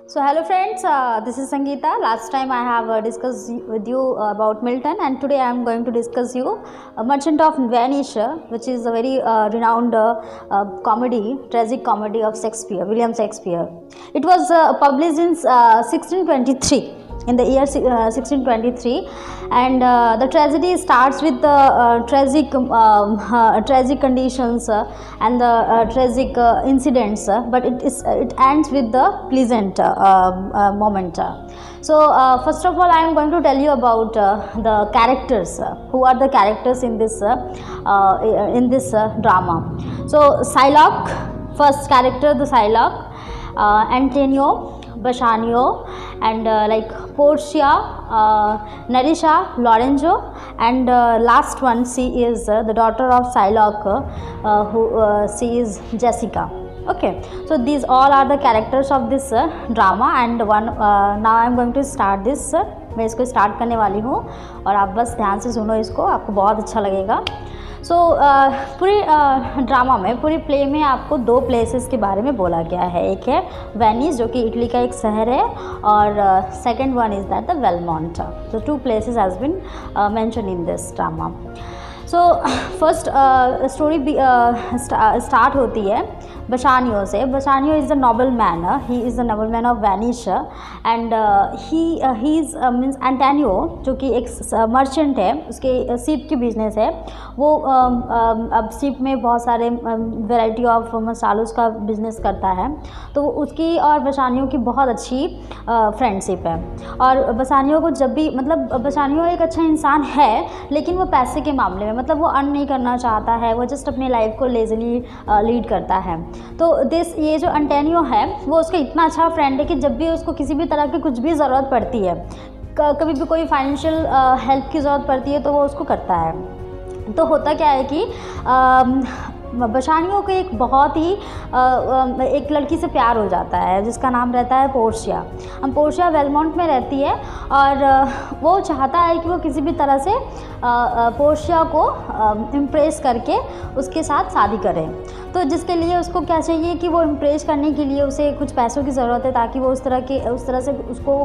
So hello friends, this is Sangeeta. Last time I have discussed with you about Milton, and today I am going to discuss you Merchant of Venice, which is a very renowned comedy, tragic comedy of Shakespeare, William Shakespeare. It was published in 1623. In the year 1623, and the tragedy starts with the tragic conditions and the tragic incidents, but it ends with the pleasant moment. So first of all, I am going to tell you about the characters. Who are the characters in this drama? So Shylock, first character, the Shylock, Antonio, Bassanio, and like Portia, Nerissa, Lorenzo, and last one, she is the daughter of Shylock, she is Jessica. Okay, so these all are the characters of this drama, and now I am going to start this. मैं इसको start करने वाली हूँ और आप बस ध्यान से सुनो इसको, आपको बहुत अच्छा लगेगा. सो पूरी ड्रामा में, पूरी प्ले में आपको दो प्लेसेस के बारे में बोला गया है. एक है वेनिस, जो कि इटली का एक शहर है, और second one is that the Belmont. तो two places has been mention in this drama. So first story start होती है बसानियो से. Bassanio is the noble man, he is the noble man of Venice, and he is means Antonio, जो कि एक merchant है, उसके ship की business है. वो अब शिप में बहुत सारे वैरायटी ऑफ मसालों का बिजनेस करता है. तो उसकी और बसानियो की बहुत अच्छी फ्रेंडशिप है. और बसानियो को जब भी, मतलब बसानियो एक अच्छा इंसान है, लेकिन वो पैसे के मामले में, मतलब वो अर्न नहीं करना चाहता है, वो जस्ट अपनी लाइफ को लेजली लीड करता है. तो ये जो एंटोनियो है, वो उसका इतना अच्छा फ्रेंड है कि जब भी उसको किसी भी तरह की कुछ भी ज़रूरत पड़ती है, कभी भी कोई फाइनेंशियल हेल्प की ज़रूरत पड़ती है, तो वो उसको करता है. तो होता क्या है कि बसानियो को एक बहुत ही एक लड़की से प्यार हो जाता है, जिसका नाम रहता है पोर्शिया. पोर्शिया वेलमोंट में रहती है, और वो चाहता है कि वो किसी भी तरह से पोर्शिया को इम्प्रेस करके उसके साथ शादी करे. तो जिसके लिए उसको क्या चाहिए कि वो इम्प्रेस करने के लिए उसे कुछ पैसों की ज़रूरत है, ताकि वो उस तरह से उसको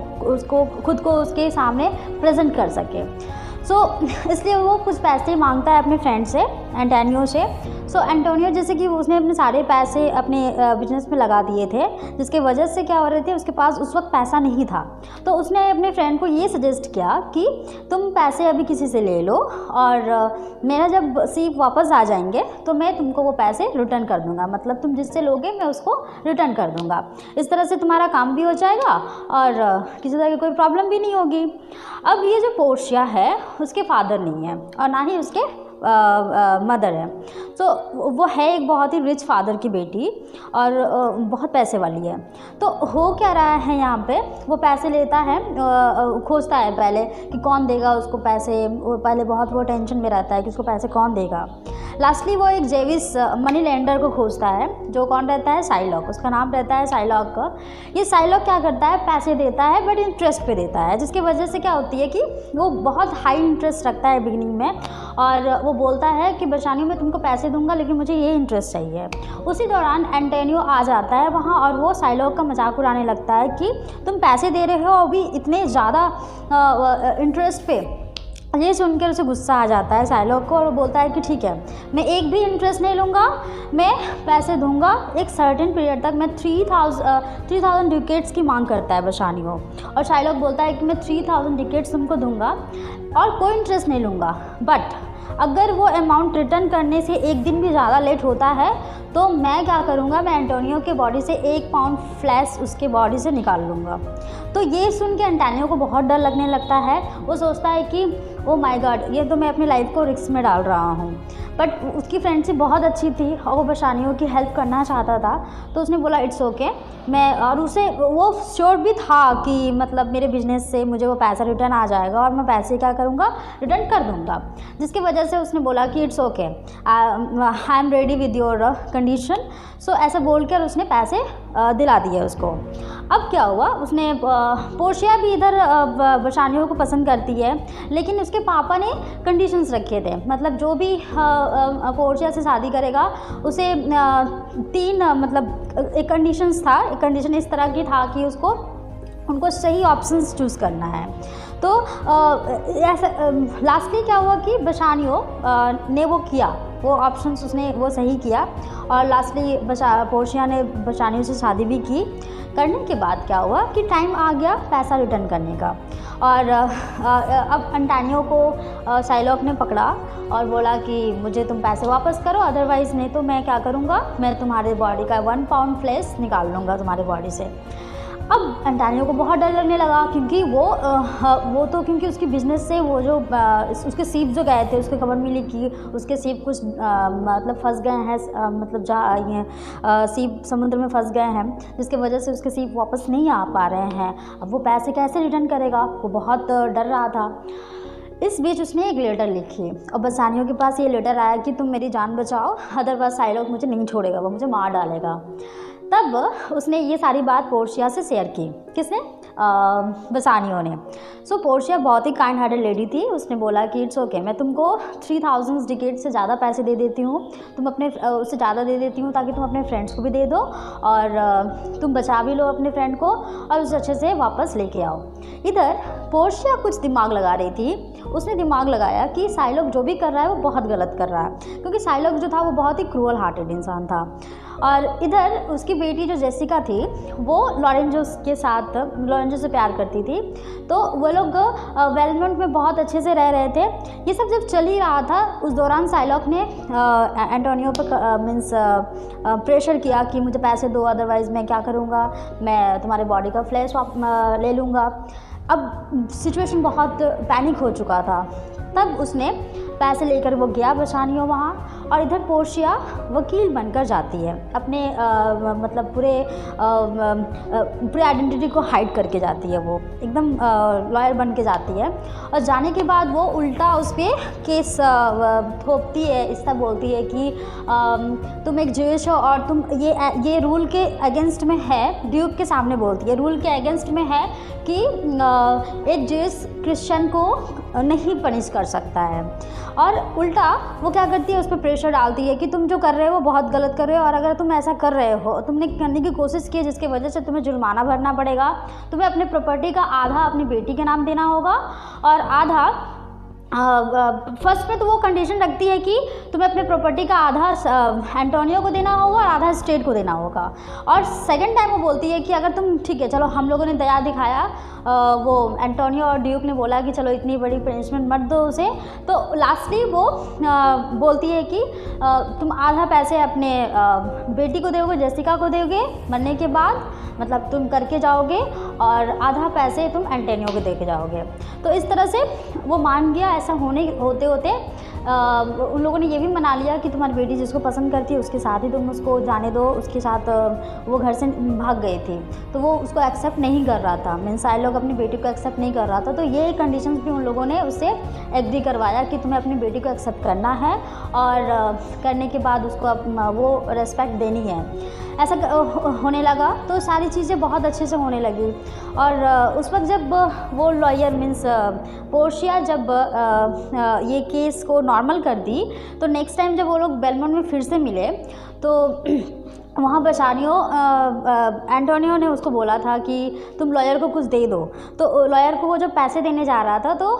खुद को उसके सामने प्रेजेंट कर सके. इसलिए वो कुछ पैसे मांगता है अपने फ्रेंड से, एंटोनियो से. एंटोनियो, जैसे कि उसने अपने सारे पैसे अपने बिजनेस में लगा दिए थे, जिसके वजह से क्या हो रहे थे, उसके पास उस वक्त पैसा नहीं था. तो उसने अपने फ्रेंड को ये सजेस्ट किया कि तुम पैसे अभी किसी से ले लो, और मेरा जब शिप वापस आ जाएंगे तो मैं तुमको वो पैसे रिटर्न कर दूंगा. मतलब तुम जिससे लोगे मैं उसको रिटर्न कर दूंगा. इस तरह से तुम्हारा काम भी हो जाएगा और किसी तरह की कोई प्रॉब्लम भी नहीं होगी. अब ये जो पोर्शिया है, उसके फादर नहीं है और ना ही उसके मदर है. वो है एक बहुत ही रिच फादर की बेटी, और बहुत पैसे वाली है. तो हो क्या रहा है यहाँ पे, वो पैसे लेता है, खोजता है पहले कि कौन देगा उसको पैसे. वो पहले बहुत वो टेंशन में रहता है कि उसको पैसे कौन देगा. लास्टली वो एक जेविस मनी लेंडर को खोजता है, जो कौन रहता है, साइलॉक. उसका नाम रहता है साइलॉक. ये साइलॉक क्या करता है, पैसे देता है, बट इंटरेस्ट पे देता है, जिसकी वजह से क्या होती है कि वो बहुत हाई इंटरेस्ट रखता है बिगिनिंग में, और वो बोलता है कि बसानियो मैं तुमको पैसे दूंगा, लेकिन मुझे ये इंटरेस्ट चाहिए. उसी दौरान एंटोनियो आ जाता है वहाँ, और वो साइलॉक का मजाक उड़ाने लगता है कि तुम पैसे दे रहे हो अभी इतने ज़्यादा इंटरेस्ट पे. ये सुनकर उसे गुस्सा आ जाता है साइलॉक को, और वो बोलता है कि ठीक है, मैं एक भी इंटरेस्ट नहीं लूँगा, मैं पैसे दूंगा एक सर्टेन पीरियड तक. मैं 3000 डुकेट्स की मांग करता है बसानियो, और साइलॉक बोलता है कि मैं 3000 डुकेट्स तुमको दूंगा और कोई इंटरेस्ट नहीं लूँगा, बट अगर वो अमाउंट रिटर्न करने से एक दिन भी ज़्यादा लेट होता है तो मैं क्या करूँगा, मैं एंटोनियो के बॉडी से 1 पाउंड फ्लैश उसके बॉडी से निकाल लूँगा. तो ये सुन के एंटोनियो को बहुत डर लगने लगता है. वो सोचता है कि ओ माय गॉड, ये तो मैं अपनी लाइफ को रिस्क में डाल रहा हूँ. बट उसकी फ्रेंडशिप बहुत अच्छी थी, और वो बसानियो की हेल्प करना चाहता था. तो उसने बोला इट्स ओके, मैं, और उसे वो श्योर भी था कि मतलब मेरे बिजनेस से मुझे वो पैसा रिटर्न आ जाएगा, और मैं पैसे क्या करूँगा, रिटर्न कर दूँगा. जिसकी वजह से उसने बोला कि it's okay, I am ready with your condition. ऐसा बोलकर उसने पैसे दिला दिया उसको। अब क्या हुआ, उसने पोर्शिया भी इधर बशानियो को पसंद करती है, लेकिन उसके पापा ने कंडीशंस रखे थे। मतलब जो भी पोर्शिया से शादी करेगा उसे 3 मतलब एक कंडीशंस था। एक कंडीशन इस तरह की था कि उनको सही ऑप्शंस चूज़ करना है। तो ऐसा लास्टली क्या हुआ कि बशानियो ने वो किया, वो ऑप्शंस उसने वो सही किया और लास्टली पोर्शिया ने बशानियो से शादी भी की। करने के बाद क्या हुआ कि टाइम आ गया पैसा रिटर्न करने का, और अब एंटोनियो को साइलॉक ने पकड़ा और बोला कि मुझे तुम पैसे वापस करो, अदरवाइज़ नहीं तो मैं क्या करूँगा, मैं तुम्हारे बॉडी का 1 पाउंड फ्लेश निकाल लूँगा तुम्हारे बॉडी से। अब एंटोनियो को बहुत डर लगने लगा, क्योंकि वो तो क्योंकि उसकी बिजनेस से वो जो उसके सीप जो गए थे, उसको खबर मिली कि उसके सीप कुछ मतलब फंस गए हैं, मतलब जा आई हैं सीप समुद्र में फंस गए हैं, जिसकी वजह से उसके सीप वापस नहीं आ पा रहे हैं। अब वो पैसे कैसे रिटर्न करेगा, वो बहुत डर रहा था। इस बीच उसने एक लेटर लिखी और बसानियों के पास ये लेटर आया कि तुम मेरी जान बचाओ, अदरवाइज साइलॉक मुझे नहीं छोड़ेगा, वो मुझे मार डालेगा। तब उसने ये सारी बात पोर्शिया से शेयर की। किसने? बसानियो ने। सो पोर्शिया बहुत ही काइंड हार्टेड लेडी थी। उसने बोला कि इट्स ओके, मैं तुमको 3000 डिकेट से ज़्यादा पैसे दे देती हूँ, तुम अपने उससे ज़्यादा दे देती हूँ ताकि तुम अपने फ्रेंड्स को भी दे दो और तुम बचा भी लो अपने फ्रेंड को और उसे अच्छे से वापस लेके आओ। इधर पोर्शिया कुछ दिमाग लगा रही थी। उसने दिमाग लगाया कि साइलॉक जो भी कर रहा है वो बहुत गलत कर रहा है, क्योंकि साइलॉक जो था वो बहुत ही क्रूअल हार्टेड इंसान था। और इधर उसकी बेटी जो जेसिका थी वो लॉरेंजो से प्यार करती थी, तो वो लोग वेलमोंट में बहुत अच्छे से रह रहे थे। ये सब जब चल ही रहा था, उस दौरान साइलॉक ने एंटोनियो पर प्रेशर किया कि मुझे पैसे दो, अदरवाइज़ मैं क्या करूँगा, मैं तुम्हारे बॉडी का फ्लैश ले लूँगा। अब सिचुएशन बहुत पैनिक हो चुका था। तब उसने पैसे लेकर वो गया बसानियो वहाँ, और इधर पोर्शिया वकील बनकर जाती है, अपने मतलब पूरे आइडेंटिटी को हाइड करके जाती है। वो एकदम लॉयर बन के जाती है, और जाने के बाद वो उल्टा उस पर केस थोपती है। इस तरह बोलती है कि तुम एक ज्यूइश हो और तुम ये रूल के अगेंस्ट में है। ड्यूक के सामने बोलती है, रूल के अगेंस्ट में है कि एक ज्यूइश क्रिश्चियन को नहीं पनिश कर सकता है। और उल्टा वो क्या करती है, उस पर प्रेशर डालती है कि तुम जो कर रहे हो वो बहुत गलत कर रहे हो, और अगर तुम ऐसा कर रहे हो, तुमने करने की कोशिश की जिसकी वजह से तुम्हें जुर्माना भरना पड़ेगा, तुम्हें अपने प्रॉपर्टी का आधा अपनी बेटी के नाम देना होगा और आधा फर्स्ट में तो वो कंडीशन रखती है कि तुम्हें अपने प्रॉपर्टी का आधा एंटोनियो को देना होगा और आधा स्टेट को देना होगा। और सेकंड टाइम वो बोलती है कि अगर तुम ठीक है चलो हम लोगों ने दया दिखाया, वो एंटोनियो और ड्यूक ने बोला कि चलो इतनी बड़ी पनिशमेंट मत दो उसे, तो लास्टली वो बोलती है कि तुम आधा पैसे अपने बेटी को दोगे, जेसिका को दोगे मरने के बाद, मतलब तुम करके जाओगे, और आधा पैसे तुम एंटोनियो को दे के जाओगे। तो इस तरह से वो मान गया। ऐसा होते होते उन लोगों ने ये भी मना लिया कि तुम्हारी बेटी जिसको पसंद करती है उसके साथ ही तुम उसको जाने दो। उसके साथ वो घर से भाग गई थी, तो वो उसको एक्सेप्ट नहीं कर रहा था, मीन्स साइलॉक अपनी बेटी को एक्सेप्ट नहीं कर रहा था। तो ये कंडीशंस भी उन लोगों ने उससे एग्री करवाया कि तुम्हें अपनी बेटी को एक्सेप्ट करना है, और करने के बाद उसको वो रेस्पेक्ट देनी है। ऐसा होने लगा तो सारी चीज़ें बहुत अच्छे से होने लगी। और उस वक्त जब वो लॉयर मीन्स पोर्शिया जब ये केस को नॉर्मल कर दी, तो नेक्स्ट टाइम जब वो लोग बेलमोंट में फिर से मिले तो वहाँ बसानियो एंटोनियो ने उसको बोला था कि तुम लॉयर को कुछ दे दो। तो लॉयर को वो जब पैसे देने जा रहा था तो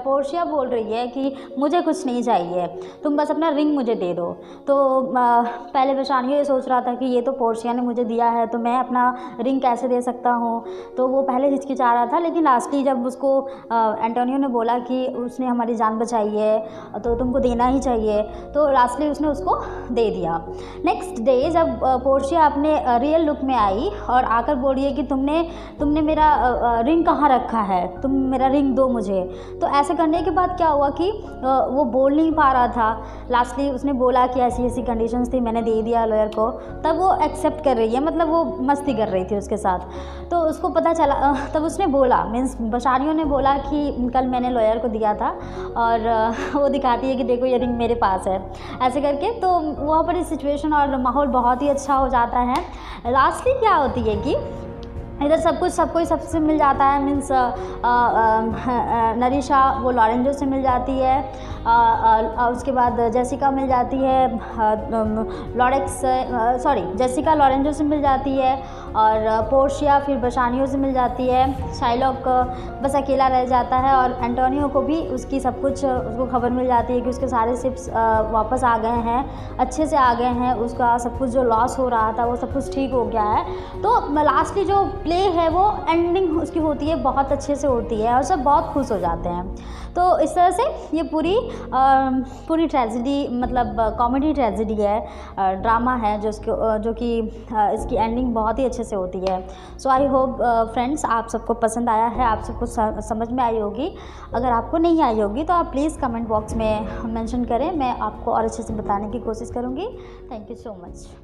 पोर्शिया बोल रही है कि मुझे कुछ नहीं चाहिए, तुम बस अपना रिंग मुझे दे दो। तो पहले बसानियो ये सोच रहा था कि ये तो पोर्शिया ने मुझे दिया है तो मैं अपना रिंग कैसे दे सकता हूँ, तो वो पहले हिचकिचा रहा था। लेकिन लास्टली जब उसको एंटोनियो ने बोला कि उसने हमारी जान बचाई है तो तुमको देना ही चाहिए, तो लास्टली उसने उसको दे दिया। नेक्स्ट डे जब पोर्शिया अपने रियल लुक में आई और आकर बोल रही है कि तुमने मेरा रिंग कहाँ रखा है, तुम मेरा रिंग दो मुझे। तो ऐसे करने के बाद क्या हुआ कि वो बोल नहीं पा रहा था। लास्टली उसने बोला कि ऐसी ऐसी कंडीशंस थी, मैंने दे दिया लॉयर को। तब वो एक्सेप्ट कर रही है, मतलब वो मस्ती कर रही थी उसके साथ। तो उसको पता चला, तब उसने बोला मीन्स बसानियो ने बोला कि कल मैंने लॉयर को दिया था, और वो दिखाती है कि देखो ये रिंग मेरे पास है, ऐसे करके। तो वहाँ पर सिचुएशन और माहौल बहुत ही ही अच्छा हो जाता है। लास्टली क्या होती है कि इधर सब कुछ सबको सबसे मिल जाता है, मीन्स नरिशा वो लॉरेंजो से मिल जाती है, उसके बाद जेसिका मिल जाती है जेसिका लॉरेंजो से मिल जाती है, और पोर्शिया फिर बशानियो से मिल जाती है। शाइलॉक बस अकेला रह जाता है और एंटोनियो को भी उसकी सब कुछ उसको खबर मिल जाती है कि उसके सारे शिप्स वापस आ गए हैं, अच्छे से आ गए हैं, उसका सब कुछ जो लॉस हो रहा था वो सब कुछ ठीक हो गया है। तो लास्टली जो प्ले है वो एंडिंग उसकी होती है बहुत अच्छे से होती है और सब बहुत खुश हो जाते हैं। तो इस तरह से ये पूरी ट्रेजेडी मतलब कॉमेडी ट्रेजेडी है, ड्रामा है जो कि इसकी एंडिंग बहुत ही अच्छे से होती है। सो आई होप फ्रेंड्स आप सबको पसंद आया है, आप सबको समझ में आई होगी। अगर आपको नहीं आई होगी तो आप प्लीज़ कमेंट बॉक्स में मेंशन करें, मैं आपको और अच्छे से बताने की कोशिश करूँगी। Thank you so much.